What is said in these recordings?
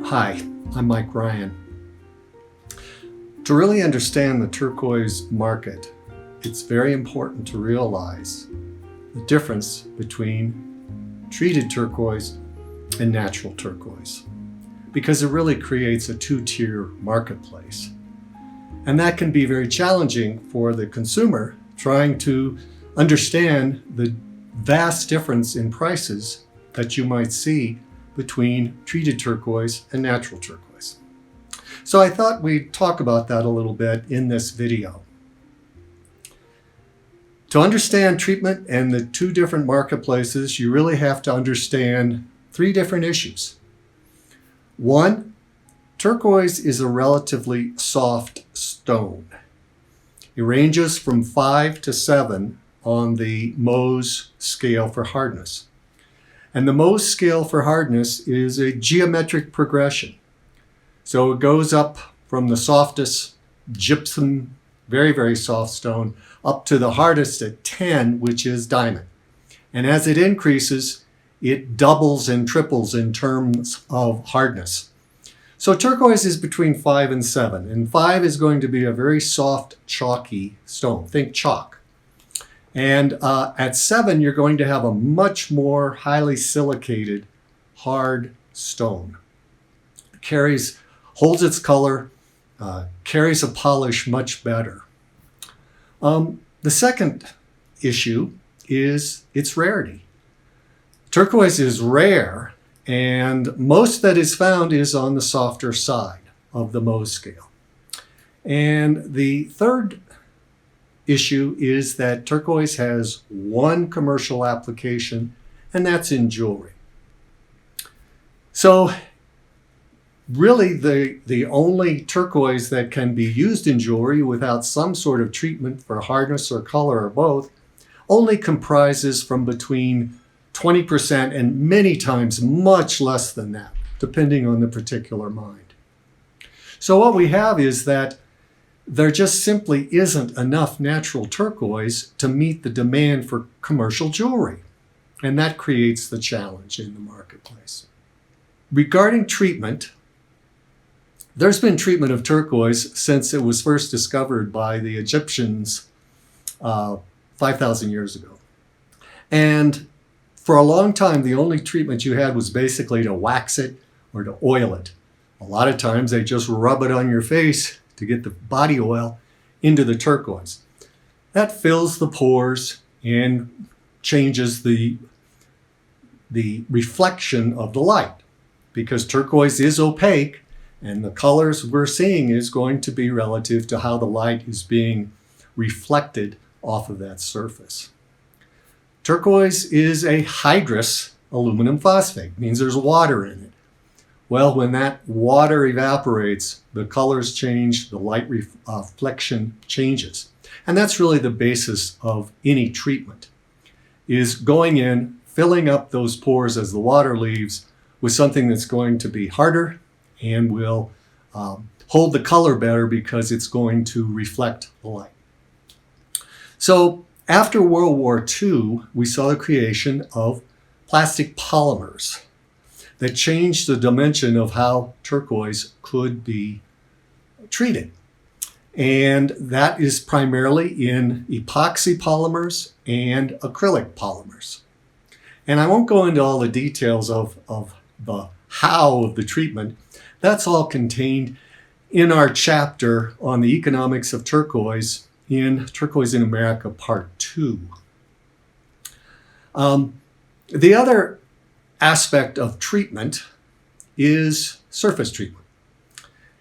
Hi, I'm Mike Ryan. To really understand the turquoise market, it's very important to realize the difference between treated turquoise and natural turquoise, because it really creates a two-tier marketplace. And that can be very challenging for the consumer trying to understand the vast difference in prices that you might see between treated turquoise and natural turquoise. So I thought we'd talk about that a little bit in this video. To understand treatment and the two different marketplaces, you really have to understand three different issues. One, turquoise is a relatively soft stone. It ranges from 5 to 7 on the Mohs scale for hardness. And the Mohs scale for hardness is a geometric progression. So it goes up from the softest gypsum, very, very soft stone, up to the hardest at 10, which is diamond. And as it increases, it doubles and triples in terms of hardness. So turquoise is between 5 and 7, and 5 is going to be a very soft, chalky stone. Think chalk. And at 7, you're going to have a much more highly silicated, hard stone. It holds its color, carries a polish much better. The second issue is its rarity. Turquoise is rare, and most that is found is on the softer side of the Mohs scale. And the third issue is that turquoise has one commercial application, and that's in jewelry. So really the only turquoise that can be used in jewelry without some sort of treatment for hardness or color or both only comprises from between 20% and many times much less than that, depending on the particular mind. So what we have is that there just simply isn't enough natural turquoise to meet the demand for commercial jewelry. And that creates the challenge in the marketplace. Regarding treatment, there's been treatment of turquoise since it was first discovered by the Egyptians 5,000 years ago. And for a long time, the only treatment you had was basically to wax it or to oil it. A lot of times they just rub it on your face to get the body oil into the turquoise. That fills the pores and changes the reflection of the light, because turquoise is opaque and the colors we're seeing is going to be relative to how the light is being reflected off of that surface. Turquoise is a hydrous aluminum phosphate, means there's water in it. Well, when that water evaporates, the colors change, the light reflection changes. And that's really the basis of any treatment, is going in, filling up those pores as the water leaves with something that's going to be harder and will hold the color better because it's going to reflect the light. So after World War II, we saw the creation of plastic polymers that changed the dimension of how turquoise could be treated. And that is primarily in epoxy polymers and acrylic polymers. And I won't go into all the details of the how of the treatment. That's all contained in our chapter on the economics of turquoise in Turquoise in America Part 2. The other aspect of treatment is surface treatment.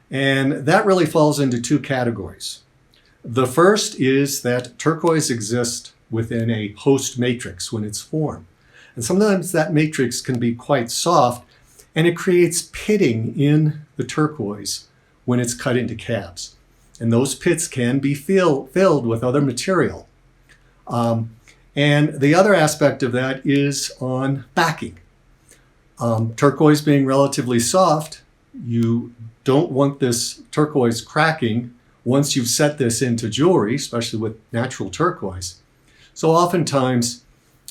And that really falls into two categories. The first is that turquoise exists within a host matrix when it's formed. And sometimes that matrix can be quite soft, and it creates pitting in the turquoise when it's cut into cabs. And those pits can be filled with other material. And the other aspect of that is on backing. Turquoise being relatively soft, you don't want this turquoise cracking once you've set this into jewelry, especially with natural turquoise. So oftentimes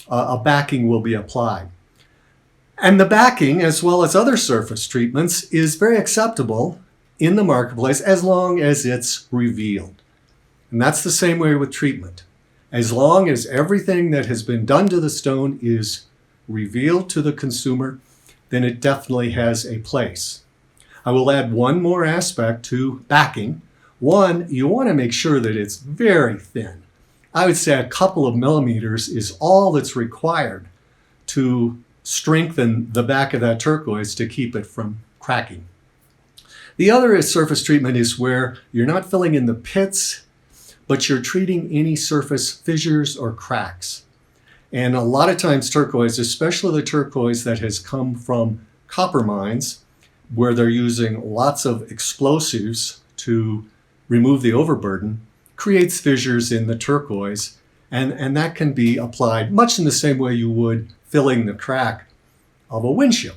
a backing will be applied. And the backing, as well as other surface treatments, is very acceptable in the marketplace as long as it's revealed. And that's the same way with treatment. As long as everything that has been done to the stone is revealed to the consumer, then it definitely has a place. I will add one more aspect to backing. One, you want to make sure that it's very thin. I would say a couple of millimeters is all that's required to strengthen the back of that turquoise to keep it from cracking. The other surface treatment is where you're not filling in the pits, but you're treating any surface fissures or cracks. And a lot of times turquoise, especially the turquoise that has come from copper mines, where they're using lots of explosives to remove the overburden, creates fissures in the turquoise, and that can be applied much in the same way you would filling the crack of a windshield.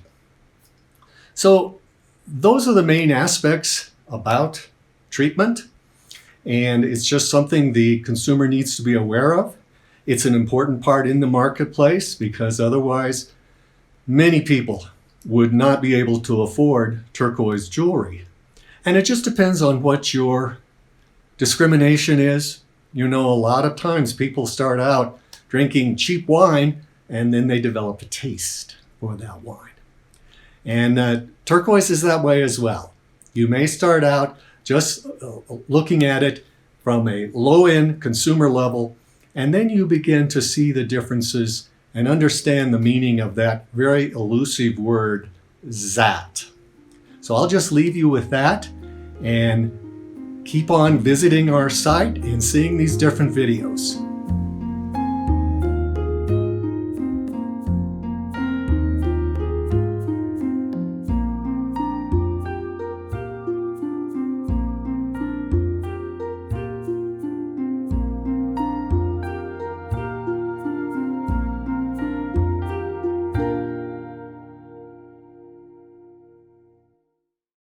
So those are the main aspects about treatment, and it's just something the consumer needs to be aware of. It's an important part in the marketplace because otherwise many people would not be able to afford turquoise jewelry. And it just depends on what your discrimination is. You know, a lot of times people start out drinking cheap wine and then they develop a taste for that wine. And turquoise is that way as well. You may start out just looking at it from a low-end consumer level, and then you begin to see the differences and understand the meaning of that very elusive word, zat. So I'll just leave you with that and keep on visiting our site and seeing these different videos.